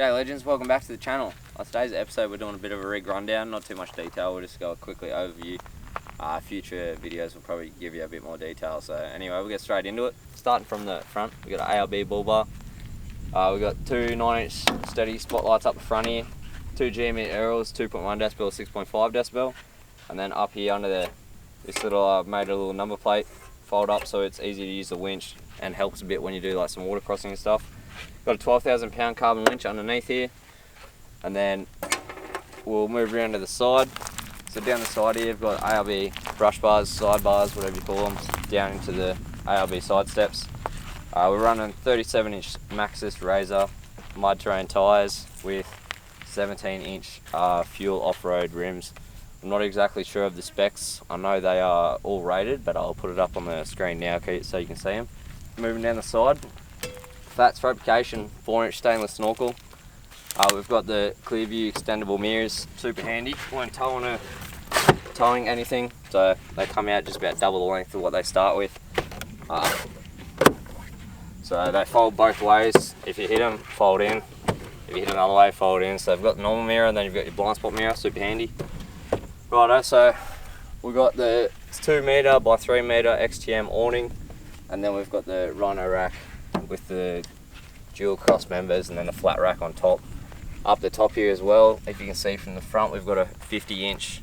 G'day legends, welcome back to the channel. On today's episode we're doing a bit of a rig rundown, not too much detail, we'll just go a quickly overview. Future videos will probably give you a bit more detail, so anyway we'll get straight into it. Starting from the front, we've got an ARB bull bar. We've got two 9-inch steady spotlights up the front here, two GME aerials, 2.1 decibel, 6.5 decibel, and then up here under there, this little, made a little number plate, fold up so it's easy to use the winch and helps a bit when you do like some water crossing and stuff. Got a 12,000 pound carbon winch underneath here, and then we'll move around to the side. So down the side here, we've got ARB brush bars, side bars, whatever you call them, down into the ARB side steps. We're running 37-inch Maxxis Razor mud terrain tyres with 17-inch fuel off-road rims. I'm not exactly sure of the specs. I know they are all rated, but I'll put it up on the screen now so you can see them. Moving down the side, Fats fabrication 4-inch stainless snorkel. We've got the Clearview extendable mirrors, super handy when towing anything, so they come out just about double the length of what they start with. So they fold both ways. If you hit them, fold in. If you hit another way, fold in. So they've got the normal mirror and then you've got your blind spot mirror, super handy. Righto, so we've got the 2 metre by 3 metre XTM awning, and then we've got the Rhino rack with the dual cross members and then a flat rack on top. Up the top here as well, if you can see from the front, we've got a 50-inch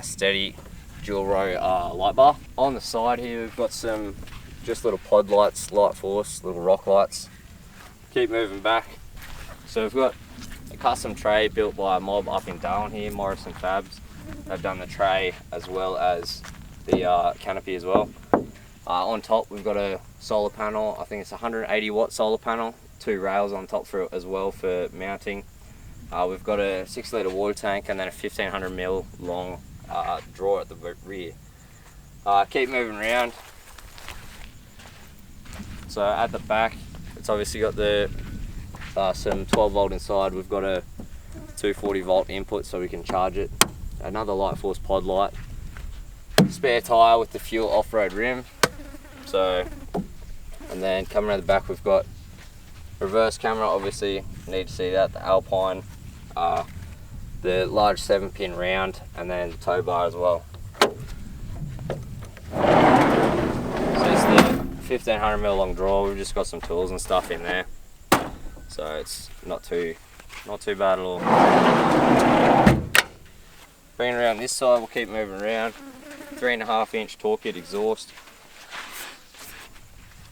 steady dual row light bar. On the side here we've got some just little pod lights, light force, little rock lights. Keep moving back. So we've got a custom tray built by a mob up in Darwin here, Morrison Fabs. They've done the tray as well as the canopy as well. On top we've got a solar panel, I think it's a 180 watt solar panel, 2 rails on top for it as well for mounting. We've got a 6 litre water tank and then a 1500 ml long drawer at the rear. Keep moving around. So at the back it's obviously got the some 12 volt inside. We've got a 240 volt input so we can charge it. Another light force pod light. Spare tyre with the fuel off-road rim. So, and then coming around the back we've got reverse camera, obviously you need to see that, the Alpine, the large 7-pin round, and then the tow bar as well. So it's the 1500mm long drawer. We've just got some tools and stuff in there, so it's not too bad at all. Bringing around this side, we'll keep moving around. 3.5-inch torque kit exhaust.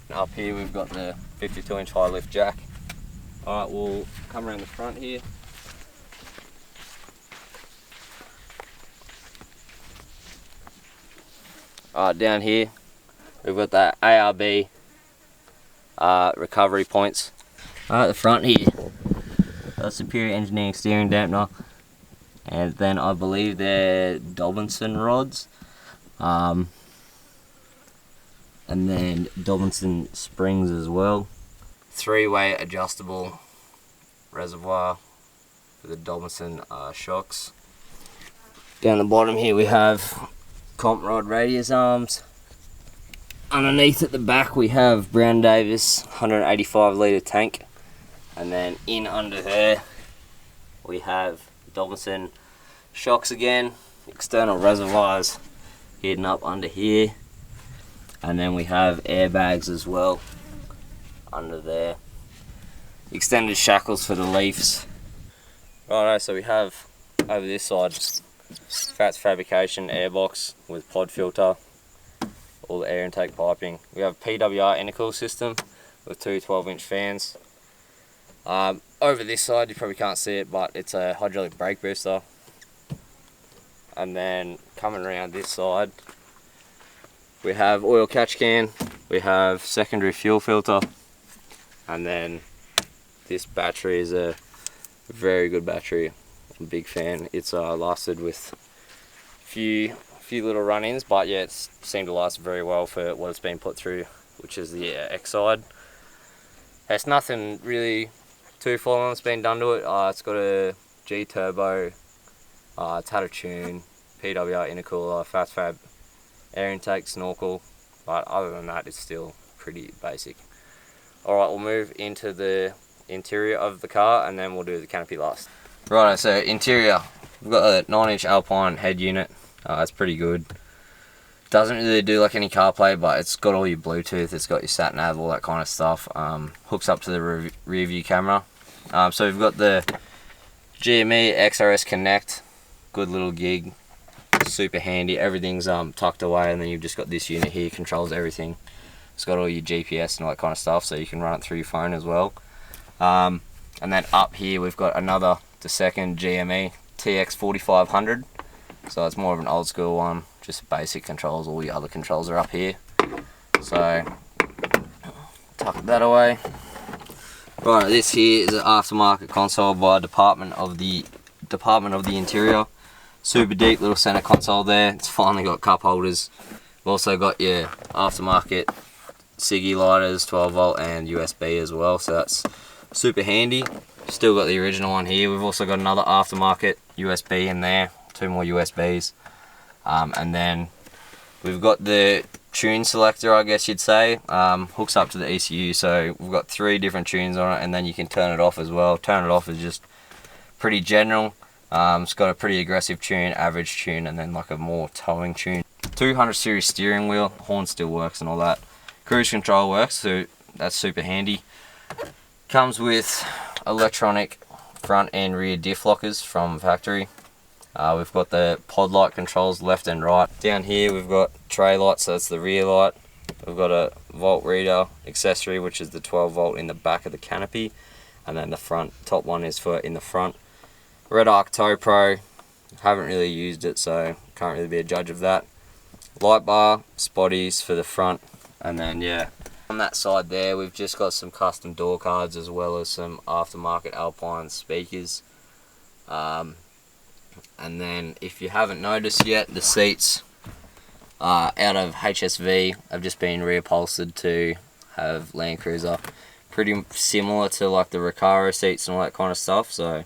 And up here we've got the 52-inch high lift jack. Alright, we'll come around the front here. Down here we've got the ARB recovery points. At the front here, a Superior Engineering steering dampener, and then I believe they're Dobinson rods. And then Dobinson springs as well. 3-way adjustable reservoir for the Dobinson shocks. Down the bottom here we have comp rod radius arms. Underneath at the back we have Brown Davis 185 litre tank, and then in under there we have Dobinson shocks again, external reservoirs hidden up under here. And then we have airbags as well under there. Extended shackles for the leafs. Righto, so we have over this side Fats fabrication airbox with pod filter, all the air intake piping. We have PWR intercool system with 2 12-inch fans. Over this side you probably can't see it, but it's a hydraulic brake booster. And then coming around this side we have oil catch can, we have secondary fuel filter, and then this battery is a very good battery. I'm a big fan. It's lasted with a few little run-ins, but yeah, it's seemed to last very well for what it's been put through, which is the X side. There's nothing really too full on that's been done to it. It's got a G turbo, it's had a tune, PWR intercooler, fast fab air intake, snorkel, but other than that it's still pretty basic. Alright, we'll move into the interior of the car, and then we'll do the canopy last. Right, so interior, we've got a 9-inch Alpine head unit. It's pretty good. Doesn't really do like any CarPlay, but it's got all your Bluetooth, it's got your sat nav, all that kind of stuff. Hooks up to the rear view camera. So we've got the GME XRS Connect, good little gig, super handy. Everything's tucked away, and then you've just got this unit here, controls everything. It's got all your GPS and all that kind of stuff, so you can run it through your phone as well. And then up here we've got the second GME TX4500. So it's more of an old school one, just basic controls. All the other controls are up here. So tuck that away. Right, this here is an aftermarket console by Department of the Interior. Super deep little center console there. It's finally got cup holders. We've also got your aftermarket Siggy lighters, 12 volt and USB as well. So that's super handy. Still got the original one here. We've also got another aftermarket USB in there. 2 more USBs. And then we've got the tune selector, I guess you'd say. Hooks up to the ECU, so we've got 3 different tunes on it, and then you can turn it off as well. Turn it off is just pretty general. It's got a pretty aggressive tune, average tune, and then like a more towing tune. 200 series steering wheel, horn still works and all that. Cruise control works, so that's super handy. Comes with electronic front and rear diff lockers from factory. We've got the pod light controls left and right. Down here we've got tray lights, so that's the rear light. We've got a volt reader accessory, which is the 12 volt in the back of the canopy, and then the top one is for in the front. Red Arc Tow Pro, haven't really used it, so can't really be a judge of that. Light bar, spotties for the front, and then yeah, on that side there we've just got some custom door cards as well as some aftermarket Alpine speakers. And then if you haven't noticed yet, the seats out of HSV have just been reupholstered to have landcruiser. Pretty similar to like the Recaro seats and all that kind of stuff, so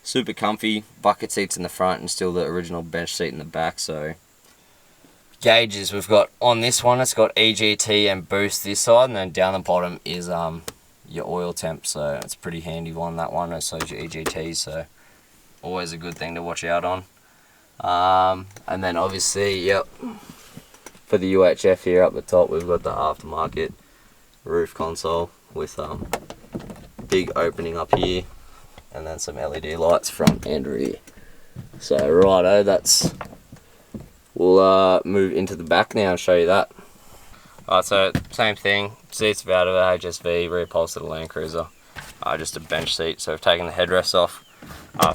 super comfy. Bucket seats in the front and still the original bench seat in the back. So gauges we've got on this one, it's got EGT and boost this side, and then down the bottom is your oil temp, so it's a pretty handy one, that one. It shows your EGT, so always a good thing to watch out on. And then obviously, yep, for the UHF here up the top, we've got the aftermarket roof console with big opening up here, and then some LED lights front and rear. So righto, we'll move into the back now and show you that. Alright, so same thing, seats out of a HSV, reupholstered LandCruiser, just a bench seat. So we've taken the headrests off,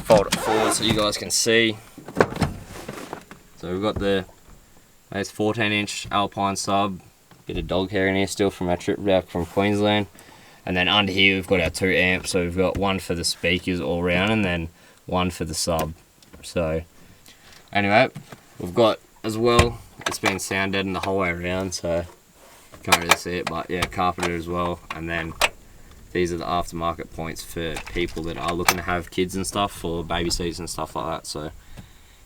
fold it forward so you guys can see. So we've got the 14-inch Alpine sub, bit of dog hair in here still from our trip back from Queensland. And then under here we've got our 2 amps, so we've got one for the speakers all round and then one for the sub. So anyway, we've got as well, it's been sound deadened the whole way around, so can't really see it, but yeah, carpeted as well. And then these are the aftermarket points for people that are looking to have kids and stuff, for baby seats and stuff like that. So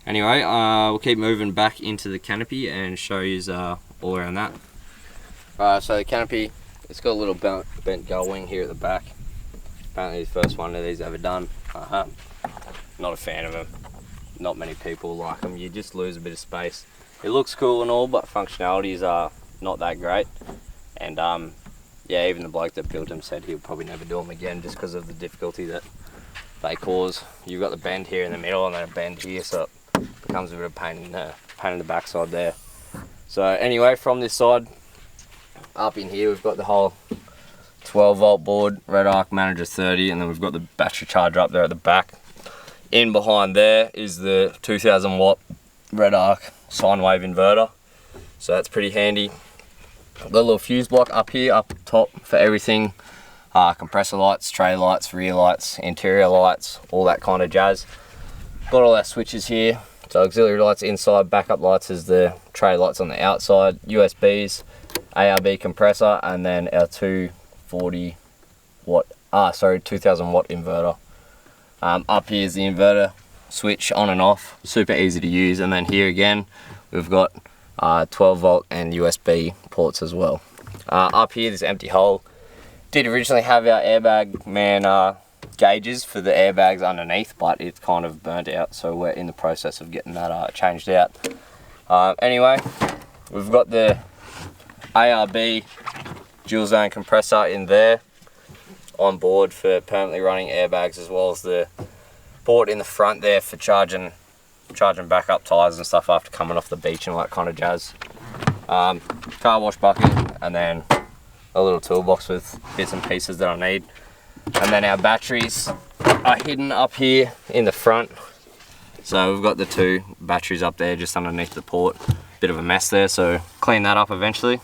anyway, we'll keep moving back into the canopy and show you all around that. So the canopy, it's got a little bent gull wing here at the back. Apparently the first one of these ever done. Not a fan of them. Not many people like them. You just lose a bit of space. It looks cool and all, but functionalities are not that great. And yeah, even the bloke that built them said he'll probably never do them again just because of the difficulty that they cause. You've got the bend here in the middle and then a bend here, so it becomes a bit of pain in the backside there. So anyway, from this side up in here we've got the whole 12 volt board, Red Arc Manager 30, and then we've got the battery charger up there at the back. In behind there is the 2000 watt Red Arc sine wave inverter, so that's pretty handy. Got a little fuse block up here, up top for everything. Compressor lights, tray lights, rear lights, interior lights, all that kind of jazz. Got all our switches here. So auxiliary lights inside, backup lights is the tray lights on the outside, USBs, ARB compressor, and then our 2000 watt inverter. Up here is the inverter switch on and off, super easy to use. And then here again we've got 12 volt and USB ports as well. Up here, this empty hole Did originally have our airbag man gauges for the airbags underneath, but it's kind of burnt out, so we're in the process of getting that changed out. Anyway, we've got the ARB dual zone compressor in there on board for permanently running airbags, as well as the port in the front there for charging backup tyres and stuff after coming off the beach and all that kind of jazz. Car wash bucket, and then a little toolbox with bits and pieces that I need. And then our batteries are hidden up here in the front. So we've got the 2 batteries up there just underneath the port. Bit of a mess there, so clean that up eventually.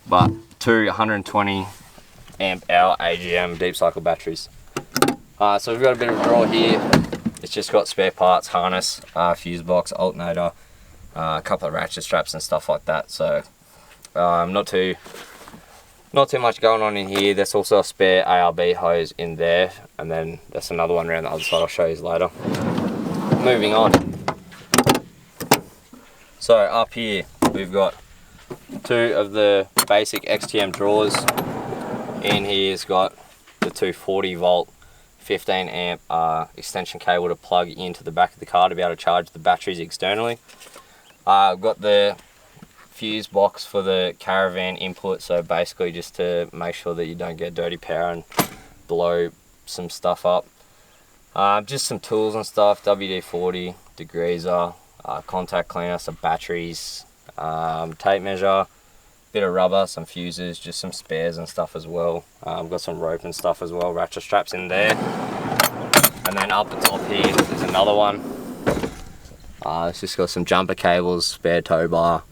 But 2 120 amp hour AGM deep cycle batteries. So we've got a bit of a drawer here. It's just got spare parts, harness, fuse box, alternator, a couple of ratchet straps and stuff like that. So not too much going on in here. There's also a spare ARB hose in there, and then there's another one around the other side I'll show you later. Moving on. So up here we've got 2 of the basic XTM drawers. In here's got the 240 volt 15 amp extension cable to plug into the back of the car to be able to charge the batteries externally. I've got the fuse box for the caravan input, so basically just to make sure that you don't get dirty power and blow some stuff up. Just some tools and stuff, WD-40, degreaser, contact cleaner, some batteries, tape measure, bit of rubber, some fuses, just some spares and stuff as well. I've got some rope and stuff as well, ratchet straps in there. And then up the top here, there's another one. It's just got some jumper cables, spare tow bar,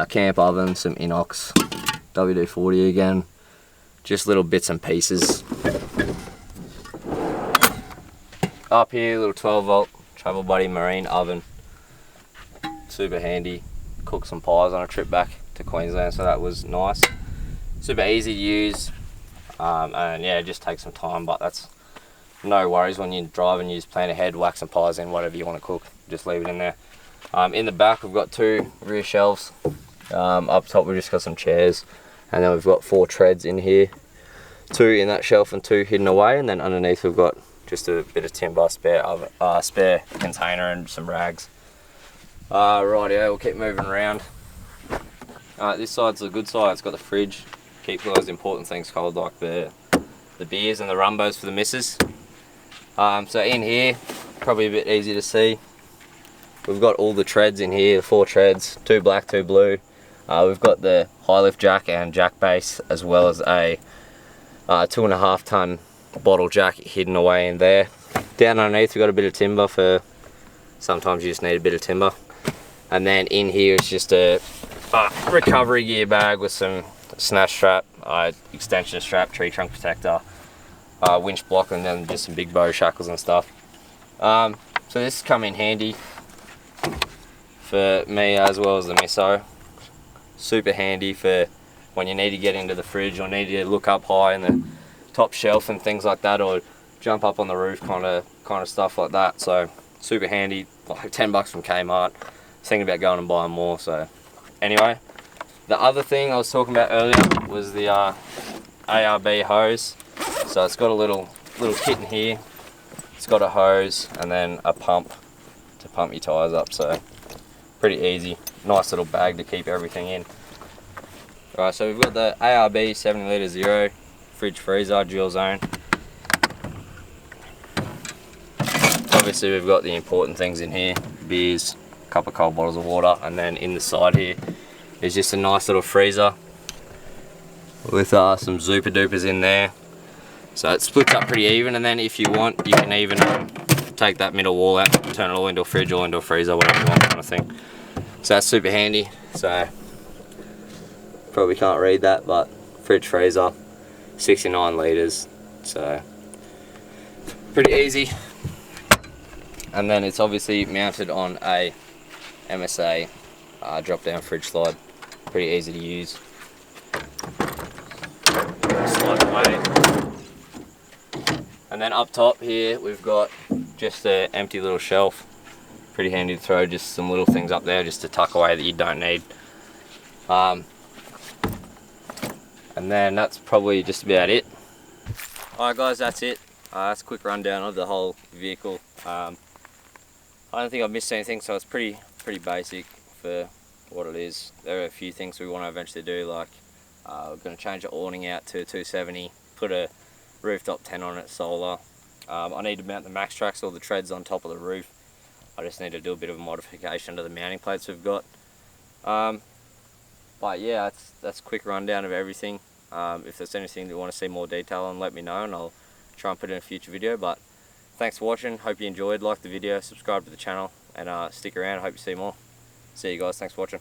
camp oven, some inox, WD-40 again, just little bits and pieces. Up here, little 12 volt Travel Buddy marine oven, super handy. Cooked some pies on a trip back to Queensland, so that was nice. Super easy to use, and yeah, it just takes some time, but that's no worries when you drive and you just plan ahead, whack some pies in, whatever you want to cook, just leave it in there. In the back we've got 2 rear shelves. Up top we've just got some chairs, and then we've got 4 treads in here, 2 in that shelf and 2 hidden away, and then underneath we've got just a bit of timber, spare container and some rags. Rightio, we'll keep moving around. This side's the good side. It's got the fridge, keep those important things cold, like the beers and the rumbos for the missus. So in here, probably a bit easy to see, we've got all the treads in here, 4 treads, 2 black, 2 blue. We've got the high lift jack and jack base, as well as a 2.5 ton bottle jack hidden away in there. Down underneath we've got a bit of timber for sometimes you just need a bit of timber. And then in here it's just a recovery gear bag with some snatch strap, extension strap, tree trunk protector, winch block, and then just some big bow shackles and stuff. So this come in handy for me as well as the misso. Super handy for when you need to get into the fridge or need to look up high in the top shelf and things like that, or jump up on the roof, kind of stuff like that. So super handy, like $10 from Kmart. Thinking about going and buying more. So anyway, the other thing I was talking about earlier was the ARB hose. So it's got a little kit in here. It's got a hose and then a pump to pump your tyres up. So pretty easy, nice little bag to keep everything in. Right, so we've got the ARB 70 litre zero fridge freezer dual zone. Obviously we've got the important things in here, beers, a couple of cold bottles of water, and then in the side here is just a nice little freezer with some Zupa Dupas in there. So it splits up pretty even, and then if you want you can even take that middle wall out, turn it all into a fridge or into a freezer, whatever you want, kind of thing. So that's super handy. So probably can't read that, but fridge freezer, 69 litres, so pretty easy. And then it's obviously mounted on a MSA drop down fridge slide, pretty easy to use. Slide away. And then up top here we've got just an empty little shelf, pretty handy to throw just some little things up there just to tuck away that you don't need. And then that's probably just about it. Alright guys, that's it. That's a quick rundown of the whole vehicle. I don't think I've missed anything, so it's pretty basic for what it is. There are a few things we want to eventually do, like we're going to change the awning out to 270, put a rooftop tent on it, solar. I need to mount the max tracks or the treads on top of the roof. I just need to do a bit of a modification to the mounting plates we've got. But yeah, that's a quick rundown of everything. If there's anything you want to see more detail on, let me know and I'll try and put in a future video. But thanks for watching, hope you enjoyed, like the video, subscribe to the channel, and stick around, hope you see more. See you guys, thanks for watching.